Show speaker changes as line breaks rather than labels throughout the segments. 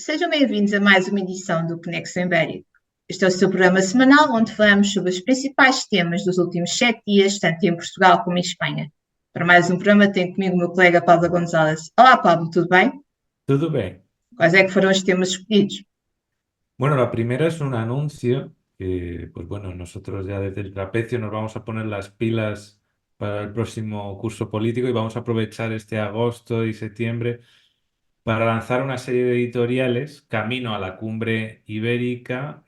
Sejam bem-vindos a mais uma edição do Conexão Ibérico. Este é o seu programa semanal onde falamos sobre os principais temas dos últimos 7 dias, tanto em Portugal como em Espanha. Para mais um programa tenho comigo o meu colega Pablo González. Olá, Pablo, tudo bem?
Todo bien.
Quais é que foram os temas escolhidos?
Bueno, la primera es un anuncio que, pues bueno, nosotros ya desde el Trapecio nos vamos a poner las pilas para el próximo curso político y vamos a aprovechar este agosto y septiembre para lanzar una serie de editoriales camino a la cumbre ibérica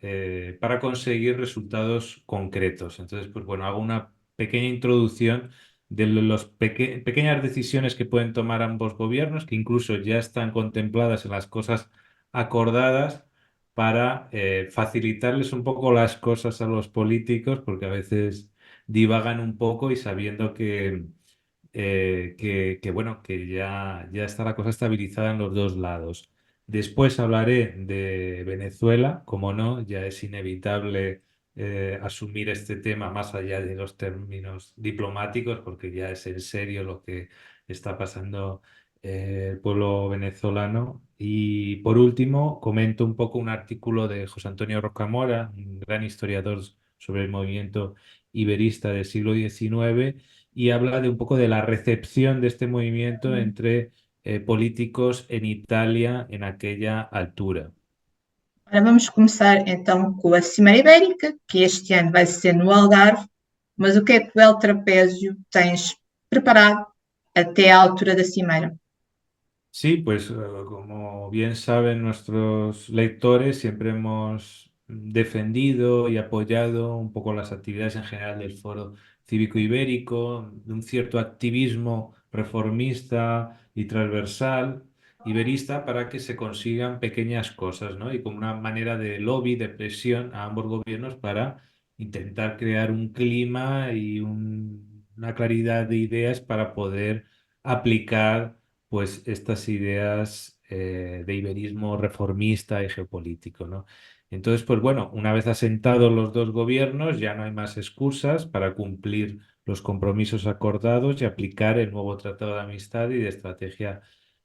para conseguir resultados concretos. Entonces, pues bueno, hago una pequeña introducción de las pequeñas decisiones que pueden tomar ambos gobiernos, que incluso ya están contempladas en las cosas acordadas para facilitarles un poco las cosas a los políticos, porque a veces divagan un poco y sabiendo bueno, que ya está la cosa estabilizada en los dos lados. Después hablaré de Venezuela, como no, ya es inevitable asumir este tema más allá de los términos diplomáticos, porque ya es en serio lo que está pasando el pueblo venezolano. Y por último, comento un poco un artículo de José Antonio Rocamora, un gran historiador sobre el movimiento iberista del siglo XIX y habla de un poco de la recepción de este movimiento entre políticos en Italia en aquella altura.
Ora, vamos começar então com a Cimeira Ibérica, que este ano vai ser no Algarve, mas o que é que o El Trapézio tens preparado até à altura da Cimeira?
Sí, pues como bien saben nuestros lectores, siempre hemos defendido y apoyado un poco las actividades en general del Foro Cívico Ibérico, de un cierto activismo reformista y transversal iberista para que se consigan pequeñas cosas, ¿no? Y como una manera de lobby, de presión a ambos gobiernos para intentar crear un clima y una claridad de ideas para poder aplicar pues estas ideas de iberismo reformista y geopolítico, ¿no? Entonces, pues bueno, una vez asentados los dos gobiernos, ya no hay más excusas para cumplir los compromisos acordados y aplicar el nuevo Tratado de Amistad y de Estrategia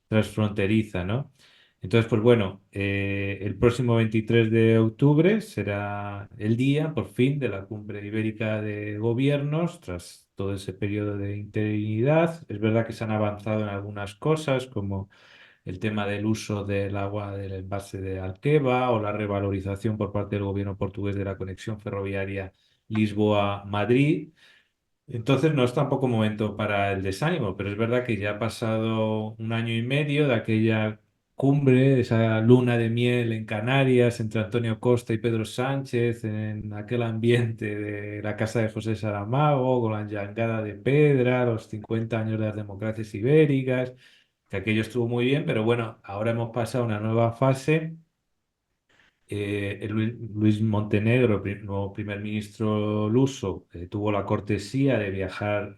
Transfronteriza, ¿no? Entonces, pues bueno, el próximo 23 de octubre será el día, por fin, de la Cumbre Ibérica de Gobiernos, tras todo ese periodo de interinidad. Es verdad que se han avanzado en algunas cosas, como el tema del uso del agua del embalse de Alqueva o la revalorización por parte del gobierno portugués de la conexión ferroviaria Lisboa-Madrid. Entonces no es tampoco momento para el desánimo, pero es verdad que ya ha pasado un año y medio de aquella cumbre, esa luna de miel en Canarias entre Antonio Costa y Pedro Sánchez, en aquel ambiente de la casa de José Saramago, con la llangada de Pedra, los 50 años de las democracias ibéricas, que aquello estuvo muy bien, pero bueno, ahora hemos pasado a una nueva fase. Luis Montenegro, nuevo primer ministro luso, tuvo la cortesía de viajar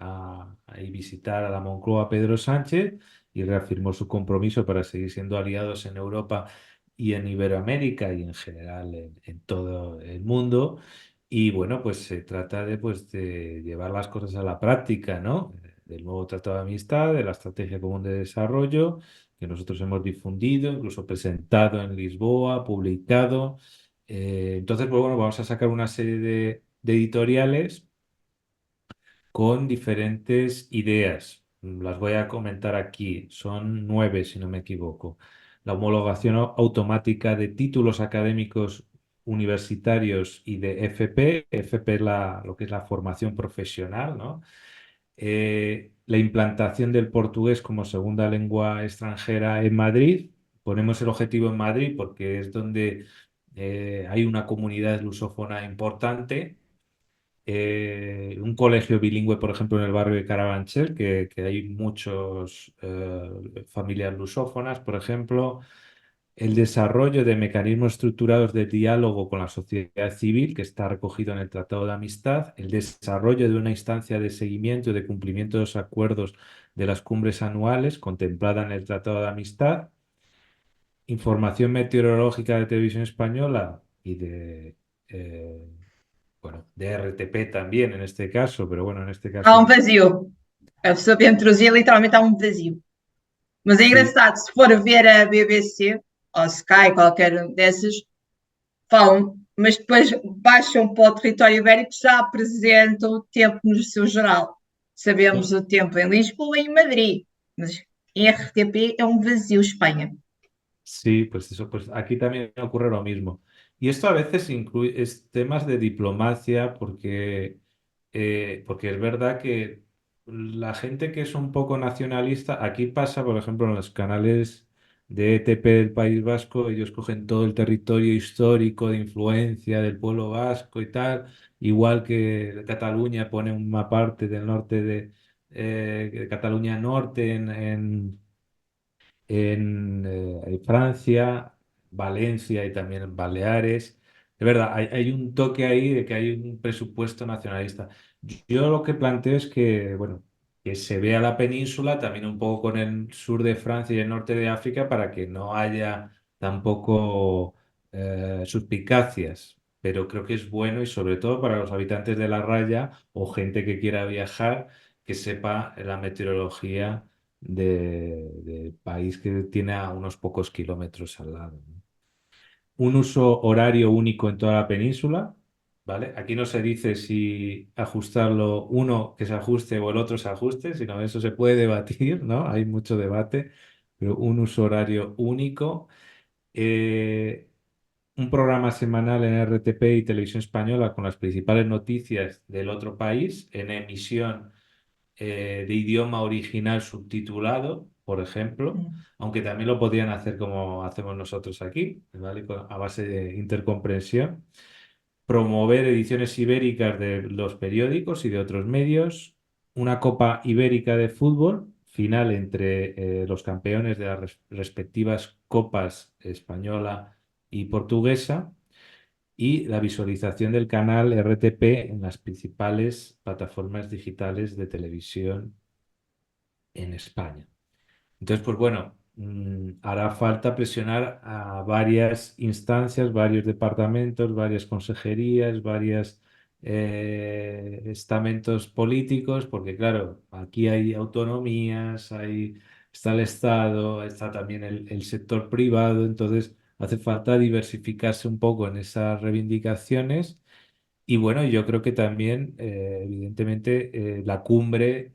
y visitar a la Moncloa Pedro Sánchez y reafirmó su compromiso para seguir siendo aliados en Europa y en Iberoamérica y en general en todo el mundo. Y bueno, pues se trata de llevar las cosas a la práctica, ¿no? Del nuevo Tratado de Amistad, de la Estrategia Común de Desarrollo que nosotros hemos difundido, incluso presentado en Lisboa, publicado. Entonces, pues bueno, vamos a sacar una serie de editoriales con diferentes ideas. Las voy a comentar aquí. Son 9, si no me equivoco. La homologación automática de títulos académicos universitarios y de FP. FP es lo que es la formación profesional, ¿no? La implantación del portugués como segunda lengua extranjera en Madrid. Ponemos el objetivo en Madrid porque es donde hay una comunidad lusófona importante. Un colegio bilingüe, por ejemplo, en el barrio de Carabanchel, que hay muchos familias lusófonas, por ejemplo. El desarrollo de mecanismos estructurados de diálogo con la sociedad civil, que está recogido en el Tratado de Amistad, el desarrollo de una instancia de seguimiento y de cumplimiento de los acuerdos de las cumbres anuales contemplada en el Tratado de Amistad, información meteorológica de Televisión Española y eh, bueno, de RTP también en este caso, pero bueno, en este
Há um
caso
vazio. A pessoa para introduzir, literalmente há um vazio. Mas é
sí.
engraçado, se for ver a BBC, ou Sky, qualquer um dessas, falam, mas depois baixam para o território ibérico, já apresentam o tempo no seu geral. Sabemos o tempo em Lisboa e em Madrid, mas em RTP é um vazio Espanha.
Sí, pues eso, pues aquí también ocurre lo mismo. Y esto a veces incluye temas de diplomacia porque es verdad que la gente que es un poco nacionalista, aquí pasa, por ejemplo, en los canales de ETP del País Vasco, ellos cogen todo el territorio histórico de influencia del pueblo vasco y tal, igual que Cataluña pone una parte del norte de Cataluña Norte en Francia, Valencia y también en Baleares. De verdad, hay un toque ahí de que hay un presupuesto nacionalista. Yo lo que planteo es que, bueno, que se vea la península también un poco con el sur de Francia y el norte de África para que no haya tampoco suspicacias. Pero creo que es bueno y sobre todo para los habitantes de la raya o gente que quiera viajar, que sepa la meteorología del país que tiene a unos pocos kilómetros al lado, ¿no? Un uso horario único en toda la península, ¿vale? Aquí no se dice si ajustarlo uno que se ajuste o el otro se ajuste, sino eso se puede debatir, ¿no? Hay mucho debate, pero un uso horario único. Eh, un programa semanal en RTP y Televisión Española con las principales noticias del otro país en emisión de idioma original subtitulado, por ejemplo, aunque también lo podrían hacer como hacemos nosotros aquí, ¿vale? A base de intercomprensión. Promover ediciones ibéricas de los periódicos y de otros medios. Una Copa Ibérica de fútbol, final entre los campeones de las respectivas copas española y portuguesa y la visualización del canal RTP en las principales plataformas digitales de televisión en España. Entonces, pues bueno, hará falta presionar a varias instancias, varios departamentos, varias consejerías, varios estamentos políticos, porque claro, aquí hay autonomías, está el Estado, está también el sector privado, entonces hace falta diversificarse un poco en esas reivindicaciones y bueno, yo creo que también, evidentemente, la cumbre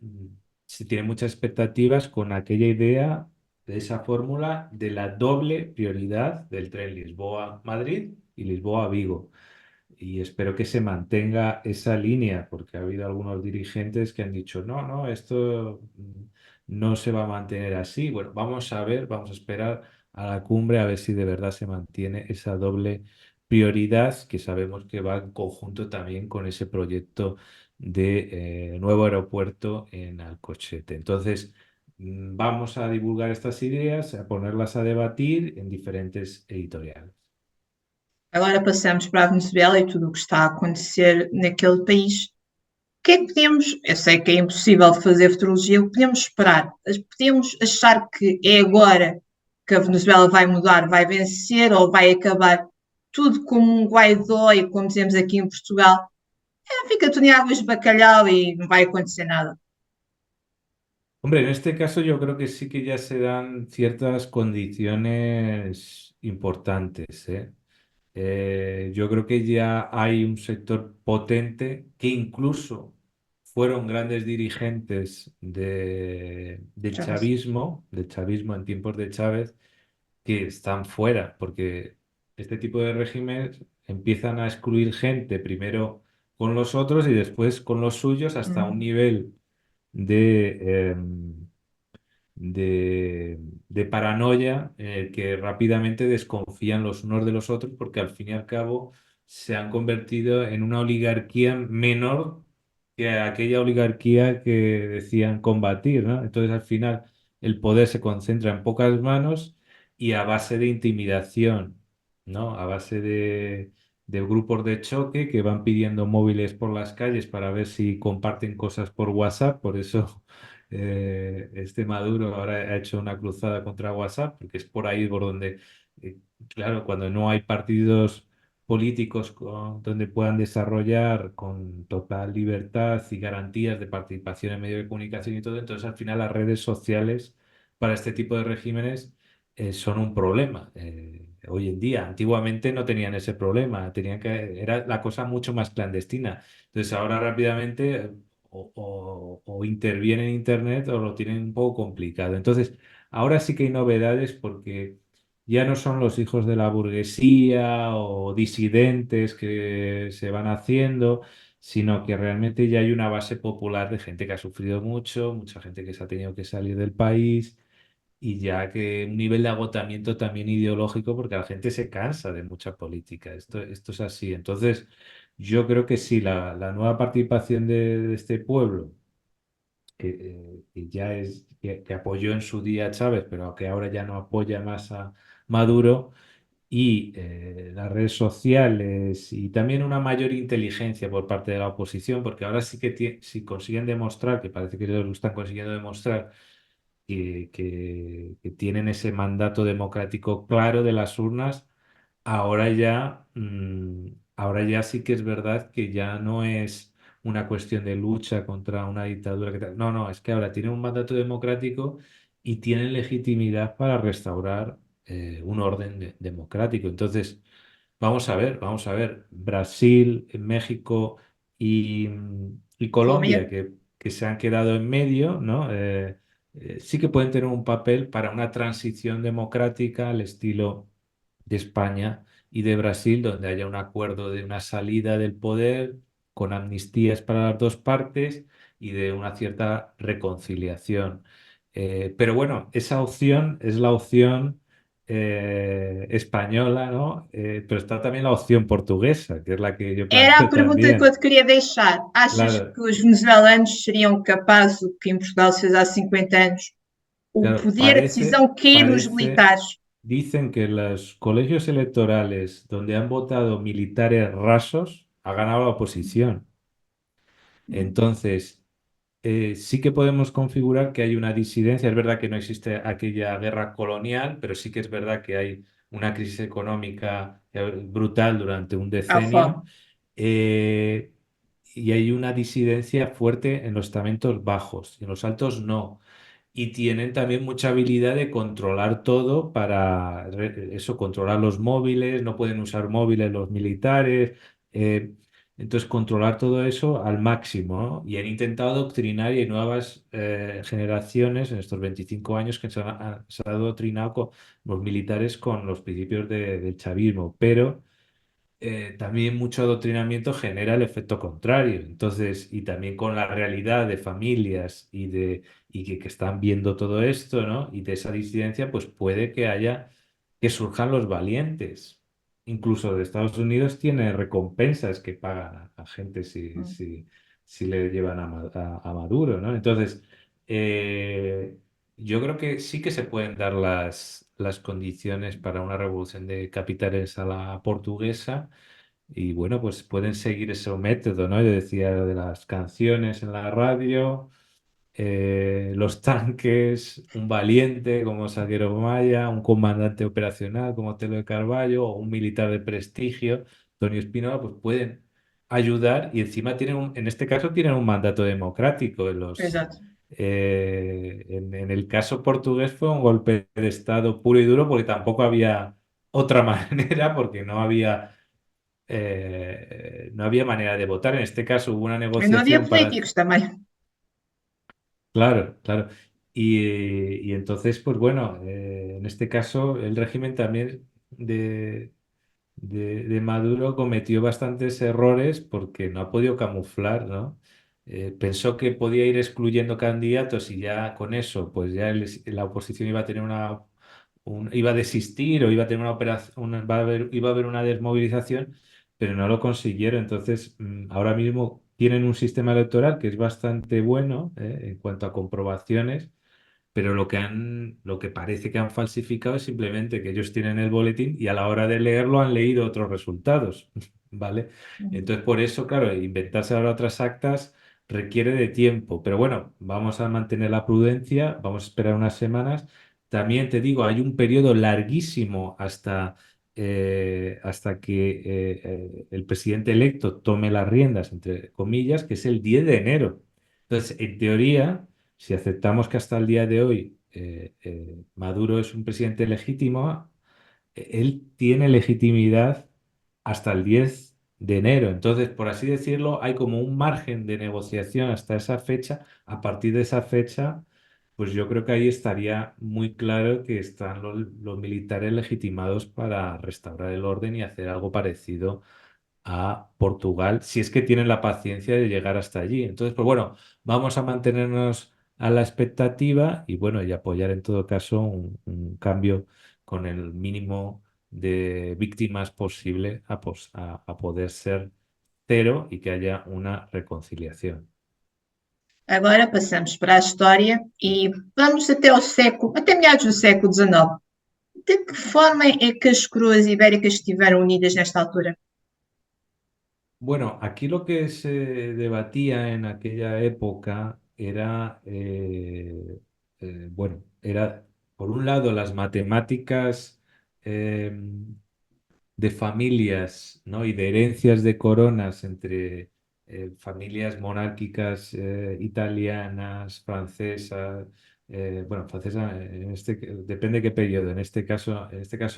se tiene muchas expectativas con aquella idea de esa fórmula de la doble prioridad del tren Lisboa-Madrid y Lisboa-Vigo. Y espero que se mantenga esa línea, porque ha habido algunos dirigentes que han dicho, no, no, esto no se va a mantener así. Bueno, vamos a ver, vamos a esperar a la cumbre a ver si de verdad se mantiene esa doble prioridad que sabemos que va en conjunto también con ese proyecto de nuevo aeropuerto en Alcochete. Entonces, vamos a divulgar estas ideas, a ponerlas a debatir en diferentes editoriales.
Agora passamos para a Venezuela e tudo o que está a acontecer naquele país. O que é que podemos, eu sei que é impossível fazer futurologia, o que podemos esperar? Podemos achar que é agora que a Venezuela vai mudar, vai vencer ou vai acabar tudo como um Guaidó e como dizemos aqui em Portugal, fica tudo em águas de bacalhau e não vai acontecer nada.
Hombre, en este caso yo creo que sí que ya se dan ciertas condiciones importantes, ¿eh? Yo creo que ya hay un sector potente que incluso fueron grandes dirigentes
Chávez.
del chavismo en tiempos de Chávez, que están fuera, porque este tipo de regímenes empiezan a excluir gente primero con los otros y después con los suyos hasta un nivel de, de paranoia que rápidamente desconfían los unos de los otros porque al fin y al cabo se han convertido en una oligarquía menor que aquella oligarquía que decían combatir, ¿no? Entonces al final el poder se concentra en pocas manos y a base de intimidación, ¿no? A base de grupos de choque que van pidiendo móviles por las calles para ver si comparten cosas por WhatsApp, por eso este Maduro ahora ha hecho una cruzada contra WhatsApp, porque es por ahí por donde, claro, cuando no hay partidos políticos donde puedan desarrollar con total libertad y garantías de participación en medios de comunicación y todo, entonces al final las redes sociales para este tipo de regímenes son un problema hoy en día. Antiguamente no tenían ese problema, era la cosa mucho más clandestina. Entonces ahora rápidamente o interviene en Internet o lo tienen un poco complicado. Entonces ahora sí que hay novedades porque ya no son los hijos de la burguesía o disidentes que se van haciendo, sino que realmente ya hay una base popular de gente que ha sufrido mucho, mucha gente que se ha tenido que salir del país y ya que un nivel de agotamiento también ideológico, porque la gente se cansa de mucha política. Esto es así. Entonces, yo creo que sí, la nueva participación de este pueblo, que ya que apoyó en su día a Chávez, pero que ahora ya no apoya más a Maduro, y las redes sociales y también una mayor inteligencia por parte de la oposición, porque ahora sí que si consiguen demostrar, que parece que lo están consiguiendo demostrar, que tienen ese mandato democrático claro de las urnas, ahora ya sí que es verdad que ya no es una cuestión de lucha contra una dictadura. No, no, es que ahora tienen un mandato democrático y tienen legitimidad para restaurar un orden democrático. Entonces, vamos a ver, Brasil, México y
Colômbia.
Colombia, que se han quedado en medio, ¿no? Sí que pueden tener un papel para una transición democrática al estilo de España y de Brasil, donde haya un acuerdo de una salida del poder con amnistías para las dos partes y de una cierta reconciliación. Pero bueno, esa opción es la opción española, ¿no? Pero está también la opción portuguesa, que es la que yo
Era a
planteo
pergunta que eu
también.
te queria deixar. Achas
Claro,
que os venezuelanos seriam capazes, o que em Portugal se fez há 50 anos, o
claro,
poder, a decisão cair nos militares?
dicen que los colegios electorales donde han votado militares rasos ha ganado la oposición. Entonces, sí que podemos configurar que hay una disidencia. Es verdad que no existe aquella guerra colonial, pero sí que es verdad que hay una crisis económica brutal durante un
À
decenio,
fome.
eh, y hay una disidencia fuerte en los estamentos bajos, y en los altos no. Y tienen también mucha habilidad de controlar todo para eso, controlar los móviles, no pueden usar móviles los militares. eh, entonces, controlar todo eso al máximo, ¿no? Y han intentado adoctrinar y hay nuevas generaciones en estos 25 años que se han adoctrinado con los militares con los principios del chavismo, pero también mucho adoctrinamiento genera el efecto contrario. Entonces, y también con la realidad de familias que están viendo todo esto, ¿no? Y de esa disidencia, pues puede que haya que surjan los valientes. Incluso de Estados Unidos tiene recompensas que pagan a gente si le llevan a Maduro, ¿no? Entonces, eh, yo creo que sí que se pueden dar las condiciones para una revolución de capitales a la portuguesa y bueno, pues pueden seguir ese método, ¿no? Yo decía de las canciones en la radio, los tanques, un valiente como Salguero Maya, un comandante operacional como Telo de Carvalho o un militar de prestigio, Antonio Espinola, pues pueden ayudar y encima en este caso tienen un mandato democrático.
Exato.
En el caso portugués fue un golpe de Estado puro y duro porque tampoco había otra manera, porque no había manera de votar. En este caso hubo una
E não havia
negociación para...
políticos também.
Claro, claro. Y entonces, pues bueno, en este caso el régimen también de Maduro cometió bastantes errores porque no ha podido camuflar, ¿no? Pensó que podía ir excluyendo candidatos y ya con eso, pues ya la oposición iba a tener iba a desistir o iba a tener una operación, iba a haber una desmovilización, pero no lo consiguieron. Entonces, ahora mismo tienen un sistema electoral que es bastante bueno, en cuanto a comprobaciones, pero lo que parece que han falsificado es simplemente que ellos tienen el boletín y a la hora de leerlo han leído otros resultados, ¿vale? Entonces, por eso, claro, inventarse ahora otras actas requiere de tiempo, pero bueno, vamos a mantener la prudencia, vamos a esperar unas semanas. También te digo, hay un periodo larguísimo hasta que el presidente electo tome las riendas, entre comillas, que es el 10 de enero. Entonces, en teoría, si aceptamos que hasta el día de hoy Maduro es un presidente legítimo, él tiene legitimidad hasta el 10 de enero. Entonces, por así decirlo, hay como un margen de negociación hasta esa fecha. A partir de esa fecha, pues yo creo que ahí estaría muy claro que están los militares legitimados para restaurar el orden y hacer algo parecido a Portugal, si es que tienen la paciencia de llegar hasta allí. Entonces, pues bueno, vamos a mantenernos a la expectativa y bueno, y apoyar en todo caso un cambio con el mínimo de víctimas posible a poder ser cero y que haya una reconciliación.
Agora passamos para a história e vamos até ao século, até meados do século XIX. De que forma é que as coroas ibéricas estiveram unidas nesta altura?
Bueno, aquí lo que se debatía en aquella época era, bueno, era por un lado las matemáticas eh, de familias, ¿no? Y de herencias de coronas entre familias monárquicas italianas, francesas, bueno, francesa depende de qué periodo, en este caso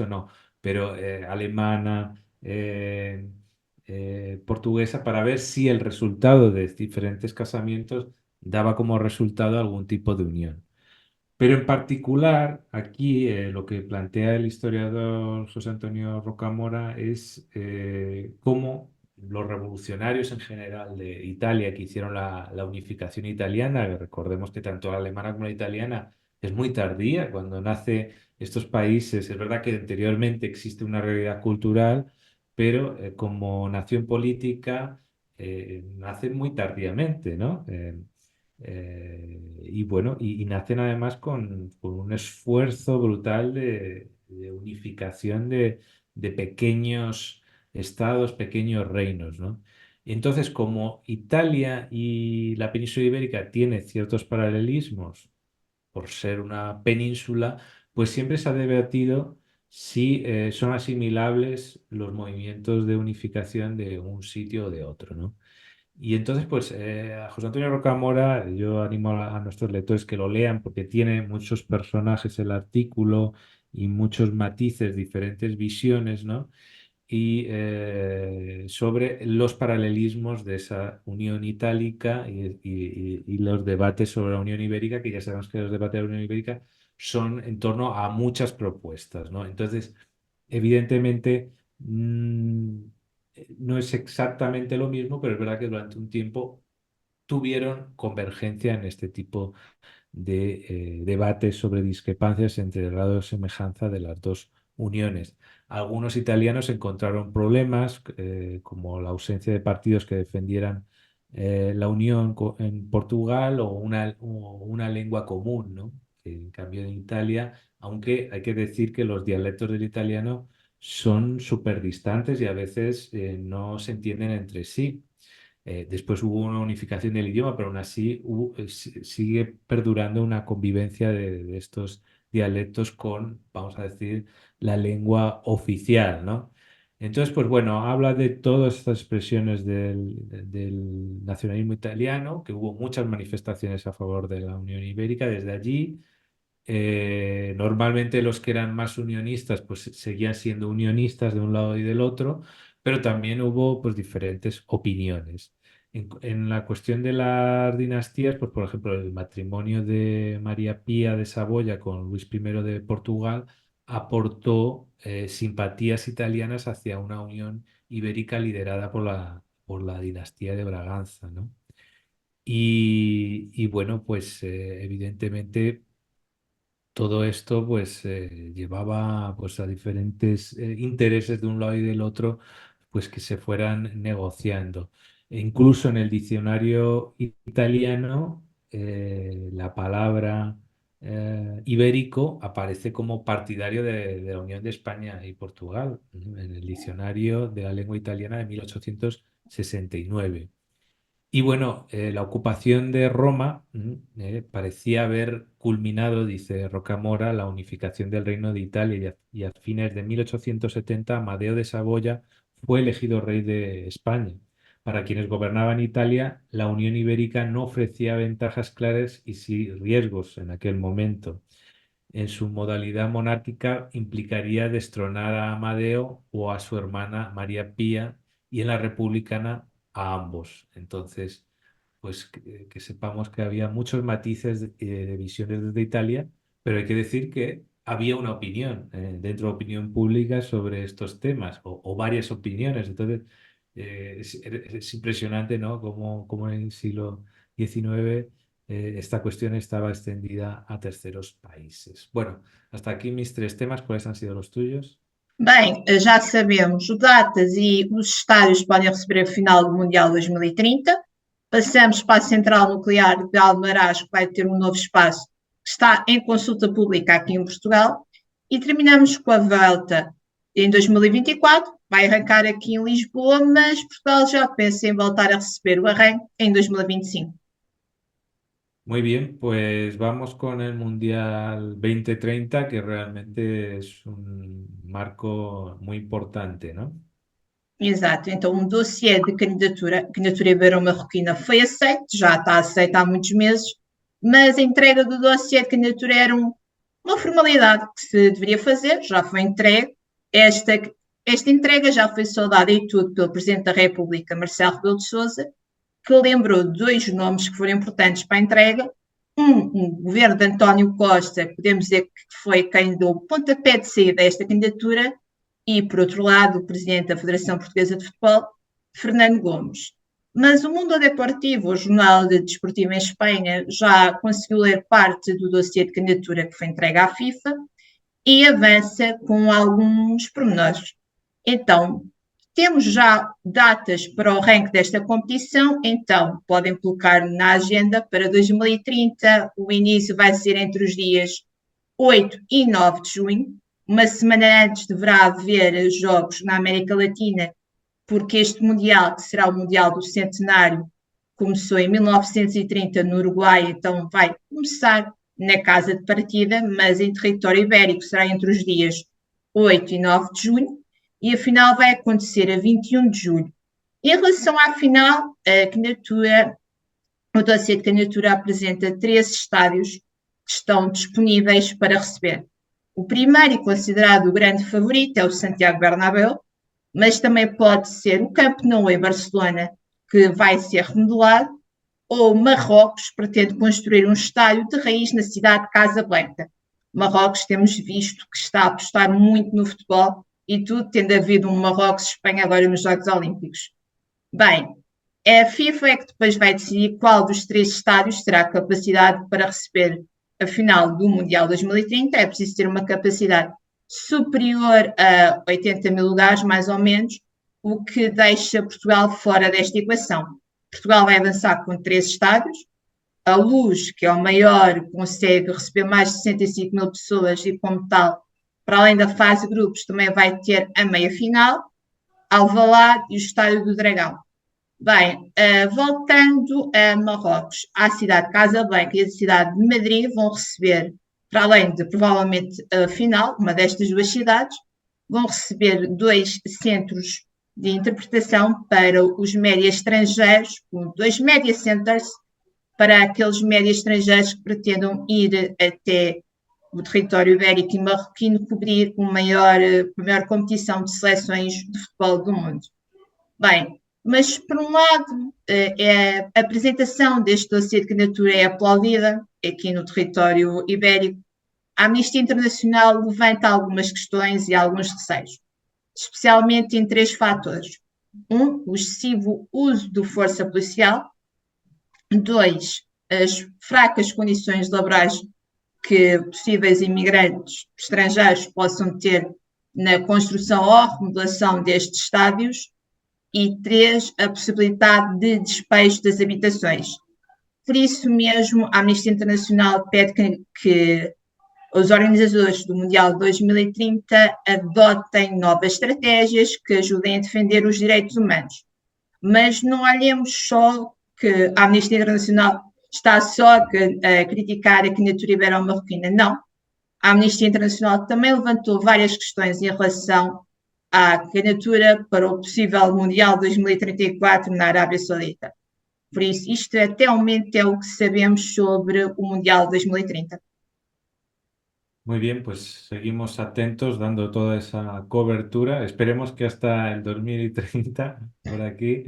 no, pero alemana, portuguesa, para ver si el resultado de diferentes casamientos daba como resultado algún tipo de unión. Pero en particular, aquí lo que plantea el historiador José Antonio Rocamora es cómo los revolucionarios en general de Italia que hicieron la unificación italiana, que recordemos que tanto la alemana como la italiana es muy tardía cuando nace estos países. Es verdad que anteriormente existe una realidad cultural, pero como nación política nace muy tardíamente, ¿no? Y bueno, y nacen además con un esfuerzo brutal de unificación de pequeños estados, pequeños reinos, ¿no? Y entonces, como Italia y la península ibérica tiene ciertos paralelismos por ser una península, pues siempre se ha debatido si son asimilables los movimientos de unificación de un sitio o de otro, ¿no? Y entonces, pues, a José Antonio Rocamora, yo animo a nuestros lectores que lo lean porque tiene muchos personajes el artículo y muchos matices, diferentes visiones, ¿no? Y sobre los paralelismos de esa Unión Itálica y los debates sobre la Unión Ibérica, que ya sabemos que los debates de la Unión Ibérica son en torno a muchas propuestas, ¿no? Entonces, evidentemente, no es exactamente lo mismo, pero es verdad que durante un tiempo tuvieron convergencia en este tipo de debates sobre discrepancias entre el grado de semejanza de las dos uniones. Algunos italianos encontraron problemas, como la ausencia de partidos que defendieran la unión en Portugal o una lengua común, ¿no? Que en cambio en Italia, aunque hay que decir que los dialectos del italiano son súper distantes y a veces no se entienden entre sí. Después hubo una unificación del idioma, pero aún así sigue perdurando una convivencia de estos dialectos con, vamos a decir, la lengua oficial, ¿no? Entonces, pues bueno, habla de todas estas expresiones del nacionalismo italiano, que hubo muchas manifestaciones a favor de la Unión Ibérica desde allí. Normalmente los que eran más unionistas pues seguían siendo unionistas de un lado y del otro, pero también hubo pues diferentes opiniones. En la cuestión de las dinastías, pues por ejemplo el matrimonio de María Pía de Saboya con Luis I de Portugal aportó simpatías italianas hacia una unión ibérica liderada por la dinastía de Braganza, ¿no? Y bueno, pues evidentemente todo esto pues llevaba pues a diferentes intereses de un lado y del otro pues que se fueran negociando. E incluso en el diccionario italiano la palabra ibérico aparece como partidario de la Unión de España y Portugal, ¿no? En el diccionario de la lengua italiana de 1869. Y bueno, la ocupación de Roma parecía haber culminado, dice Rocamora, la unificación del Reino de Italia y a fines de 1870 Amadeo de Saboya fue elegido rey de España. Para quienes gobernaban Italia, la Unión Ibérica no ofrecía ventajas claras y sí riesgos en aquel momento. en su modalidad monárquica implicaría destronar a Amadeo o a su hermana María Pía y en la republicana a ambos. Entonces, pues que sepamos que había muchos matices de visiones desde Italia, pero hay que decir que había una opinión dentro de la opinión pública sobre estos temas, o varias opiniones. Entonces, es impresionante, ¿no? Cómo en el siglo XIX esta cuestión estaba extendida a terceros países. Bueno, hasta aquí mis tres temas. ¿Cuáles han sido los tuyos?
Bem, já sabemos datas e os estádios que podem receber a final do Mundial 2030. Passamos para a Central Nuclear de Almaraz, que vai ter um novo espaço que está em consulta pública aqui em Portugal. E terminamos com a Volta em 2024. Vai arrancar aqui em Lisboa, mas Portugal já pensa em voltar a receber o arranque em 2025.
Muy bien, pues vamos con el Mundial 2030, que realmente es un marco muy importante, ¿no?
Exato, então um dossiê de candidatura ibero-marroquina foi aceito, já está aceito há muitos meses, mas a entrega do dossiê de candidatura era uma formalidade que se deveria fazer, já foi entregue. Esta entrega já foi saudada e tudo pelo Presidente da República, Marcelo Rebelo de Sousa, que lembrou dois nomes que foram importantes para a entrega. O governo de António Costa, que podemos dizer que foi quem deu o pontapé de saída desta candidatura, e, por outro lado, o presidente da Federação Portuguesa de Futebol, Fernando Gomes. Mas o Mundo Deportivo, o jornal desportivo em Espanha, já conseguiu ler parte do dossiê de candidatura que foi entregue à FIFA e avança com alguns pormenores. Então, temos já datas para o arranque desta competição, então podem colocar na agenda para 2030. O início vai ser entre os dias 8 e 9 de junho. Uma semana antes deverá haver jogos na América Latina, porque este Mundial, que será o Mundial do Centenário, começou em 1930 no Uruguai, então vai começar na casa de partida, mas em território ibérico será entre os dias 8 e 9 de junho, e a final vai acontecer a 21 de julho. Em relação à final, o dossiê de candidatura apresenta 13 estádios que estão disponíveis para receber. O primeiro e considerado o grande favorito é o Santiago Bernabéu, mas também pode ser o Camp Nou em Barcelona, que vai ser remodelado, ou Marrocos pretende construir um estádio de raiz na cidade de Casablanca. Marrocos temos visto que está a apostar muito no futebol e tudo, tendo havido um Marrocos-Espanha agora nos Jogos Olímpicos. Bem, a FIFA é que depois vai decidir qual dos três estádios terá capacidade para receber a final do Mundial 2030. É preciso ter uma capacidade superior a 80 mil lugares, mais ou menos, o que deixa Portugal fora desta equação. Portugal vai avançar com 3 estádios. A Luz, que é o maior, consegue receber mais de 65 mil pessoas e, como tal, para além da fase de grupos, também vai ter a meia-final, Alvalade e o Estádio do Dragão. Bem, voltando a Marrocos, a cidade de Casablanca e a cidade de Madrid vão receber, para além de provavelmente a final, uma destas duas cidades, vão receber 2 centros de interpretação para os médias estrangeiros, 2 media centers para aqueles médias estrangeiros que pretendam ir até o território ibérico e marroquino cobrir a maior competição de seleções de futebol do mundo. Bem, mas, por um lado, a apresentação deste dossiê de candidatura é aplaudida aqui no território ibérico. A Amnistia Internacional levanta algumas questões e alguns receios, especialmente em 3 fatores. O excessivo uso de força policial. 2, as fracas condições laborais que possíveis imigrantes estrangeiros possam ter na construção ou remodelação destes estádios. E 3, a possibilidade de despejo das habitações. Por isso mesmo, a Amnistia Internacional pede que os organizadores do Mundial 2030 adotem novas estratégias que ajudem a defender os direitos humanos. Mas não olhemos só que a Amnistia Internacional está só a criticar a candidatura ibero-marroquina. Não. A Amnistia Internacional também levantou várias questões em relação à candidatura para o possível Mundial 2034 na Arábia Saudita. Por isso, isto até o momento é o que sabemos sobre o Mundial 2030.
Muy bien, pues seguimos atentos dando toda esa cobertura. Esperemos que hasta el 2030 por aquí.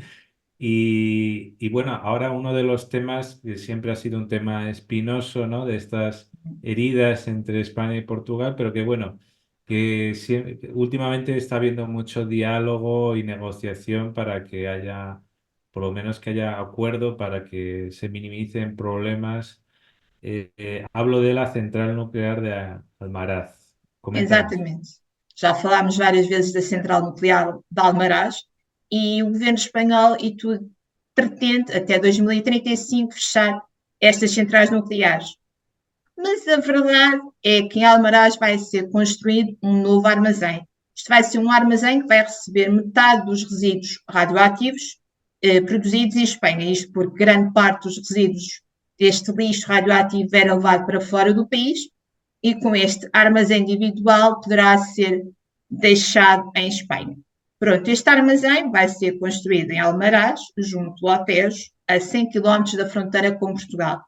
Y bueno, ahora uno de los temas que siempre ha sido un tema espinoso, ¿no? De estas heridas entre España y Portugal, pero que bueno, que últimamente está habiendo mucho diálogo y negociación para que haya, por lo menos que haya acuerdo para que se minimicen problemas. Hablo de la central nuclear de Almaraz. Coméntanos.
Exatamente. Já falámos várias vezes da central nuclear de Almaraz e o governo espanhol e tudo pretende até 2035 fechar estas centrais nucleares. Mas a verdade é que em Almaraz vai ser construído um novo armazém. Isto vai ser um armazém que vai receber metade dos resíduos radioativos produzidos em Espanha. Isto porque grande parte dos resíduos deste lixo radioativo era levado para fora do país e com este armazém individual poderá ser deixado em Espanha. Pronto, este armazém vai ser construído em Almaraz, junto ao Tejo, a 100 km da fronteira com Portugal.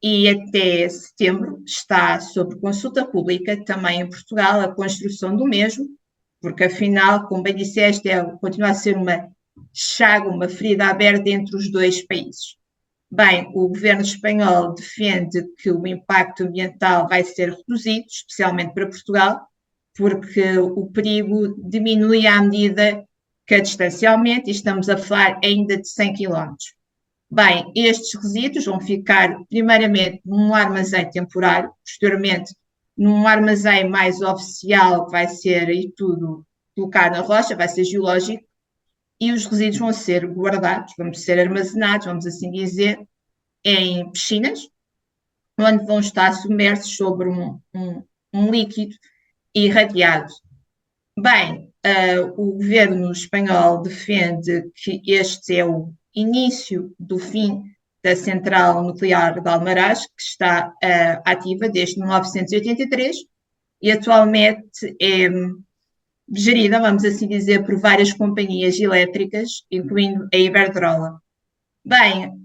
E até setembro está sob consulta pública também em Portugal a construção do mesmo, porque afinal, como bem disseste, continua a ser uma chaga, uma ferida aberta entre os dois países. Bem, o governo espanhol defende que o impacto ambiental vai ser reduzido, especialmente para Portugal, porque o perigo diminui à medida que a distância aumenta e estamos a falar ainda de 100 quilómetros. Bem, estes resíduos vão ficar primeiramente num armazém temporário, posteriormente num armazém mais oficial, que vai ser e tudo colocado na rocha, vai ser geológico, e os resíduos vão ser guardados, vão ser armazenados, vamos assim dizer, em piscinas, onde vão estar submersos sobre um líquido irradiado. Bem, o governo espanhol defende que este é o início do fim da central nuclear de Almaraz, que está ativa desde 1983 e atualmente é gerida, vamos assim dizer, por várias companhias elétricas, incluindo a Iberdrola. Bem,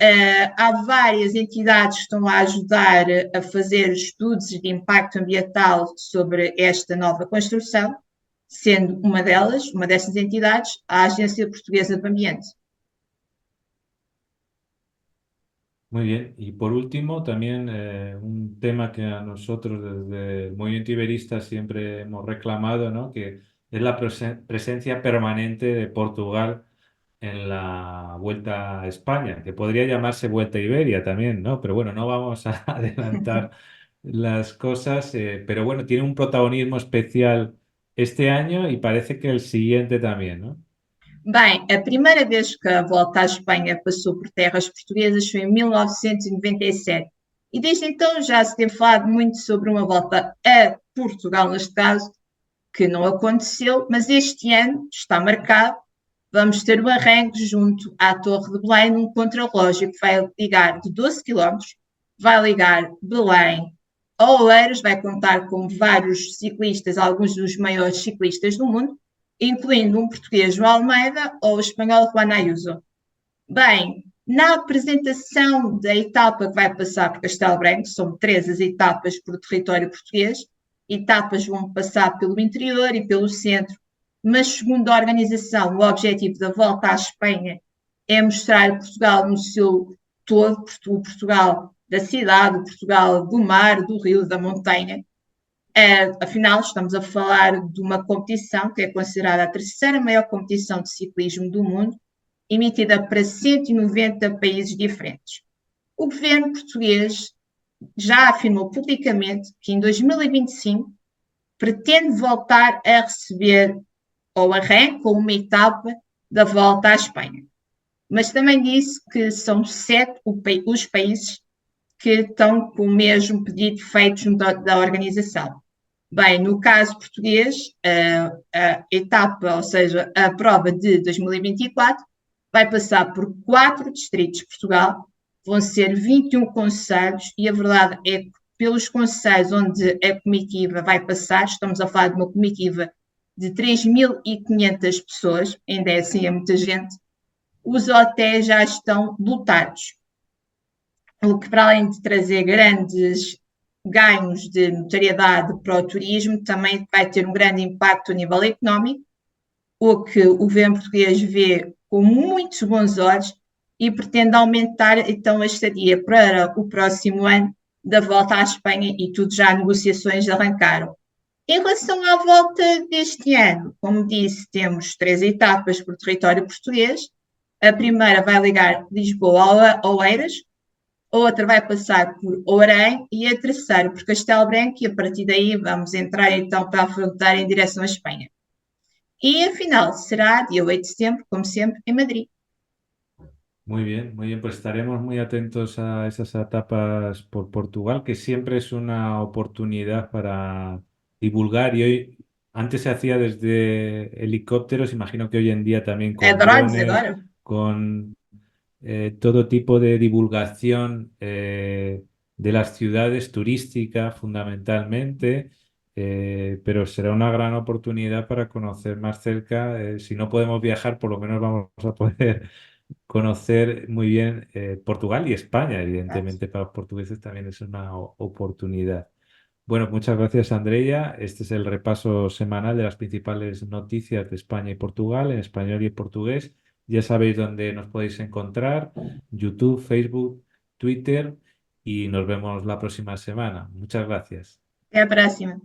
há várias entidades que estão a ajudar a fazer estudos de impacto ambiental sobre esta nova construção, sendo uma dessas entidades, a Agência Portuguesa do Ambiente.
Muy bien. Y por último, también un tema que a nosotros desde el movimiento iberista siempre hemos reclamado, ¿no? Que es la presencia permanente de Portugal en la Vuelta a España, que podría llamarse Vuelta a Iberia también, ¿no? Pero bueno, no vamos a adelantar las cosas, pero bueno, tiene un protagonismo especial este año y parece que el siguiente también, ¿no?
Bem, a primeira vez que a volta à Espanha passou por terras portuguesas foi em 1997. E desde então já se tem falado muito sobre uma volta a Portugal, neste caso, que não aconteceu, mas este ano está marcado. Vamos ter o arranque junto à Torre de Belém, num contrarrelógio que vai ligar de 12 quilómetros, vai ligar Belém a Oeiras, vai contar com vários ciclistas, alguns dos maiores ciclistas do mundo, incluindo um português, João Almeida, ou o espanhol Juan Ayuso. Bem, na apresentação da etapa que vai passar por Castelo Branco, são 3 as etapas por território português, etapas vão passar pelo interior e pelo centro, mas segundo a organização, o objetivo da volta à Espanha é mostrar Portugal no seu todo, o Portugal da cidade, o Portugal do mar, do rio, da montanha. Afinal, estamos a falar de uma competição que é considerada a terceira maior competição de ciclismo do mundo, emitida para 190 países diferentes. O governo português já afirmou publicamente que em 2025 pretende voltar a receber ou arranque ou uma etapa da volta à Espanha. Mas também disse que são 7 os países que estão com o mesmo pedido feito da organização. Bem, no caso português, a etapa, ou seja, a prova de 2024, vai passar por 4 distritos de Portugal, vão ser 21 concelhos e a verdade é que pelos concelhos onde a comitiva vai passar, estamos a falar de uma comitiva de 3.500 pessoas, ainda é assim é muita gente, os hotéis já estão lotados. O que, para além de trazer grandes ganhos de notoriedade para o turismo, também vai ter um grande impacto a nível económico, o que o governo português vê com muitos bons olhos e pretende aumentar então a estadia para o próximo ano da volta à Espanha e tudo já negociações arrancaram. Em relação à volta deste ano, como disse, temos 3 etapas por território português. A primeira vai ligar Lisboa a Oeiras, a outra vai passar por Ourém e a terceira por Castelo Branco e a partir daí vamos entrar então para a fronteira em direção à Espanha. E a final será dia 8 de setembro, como sempre, em Madrid.
Muy bien, muy bien. Pues estaremos muy atentos a esas etapas por Portugal, que siempre es una oportunidad para divulgar. Y hoy, antes se hacía desde helicópteros, imagino que hoy en día también con
Adorados,
drones,
adoram.
con todo tipo de divulgación de las ciudades turísticas fundamentalmente, pero será una gran oportunidad para conocer más cerca. Si no podemos viajar, por lo menos vamos a poder conocer muy bien Portugal y España, evidentemente para los portugueses también es una oportunidad. Bueno, muchas gracias, Andrea. Este es el repaso semanal de las principales noticias de España y Portugal, en español y en portugués. Ya sabéis dónde nos podéis encontrar: YouTube, Facebook, Twitter, y nos vemos la próxima semana. Muchas gracias.
Até a próxima.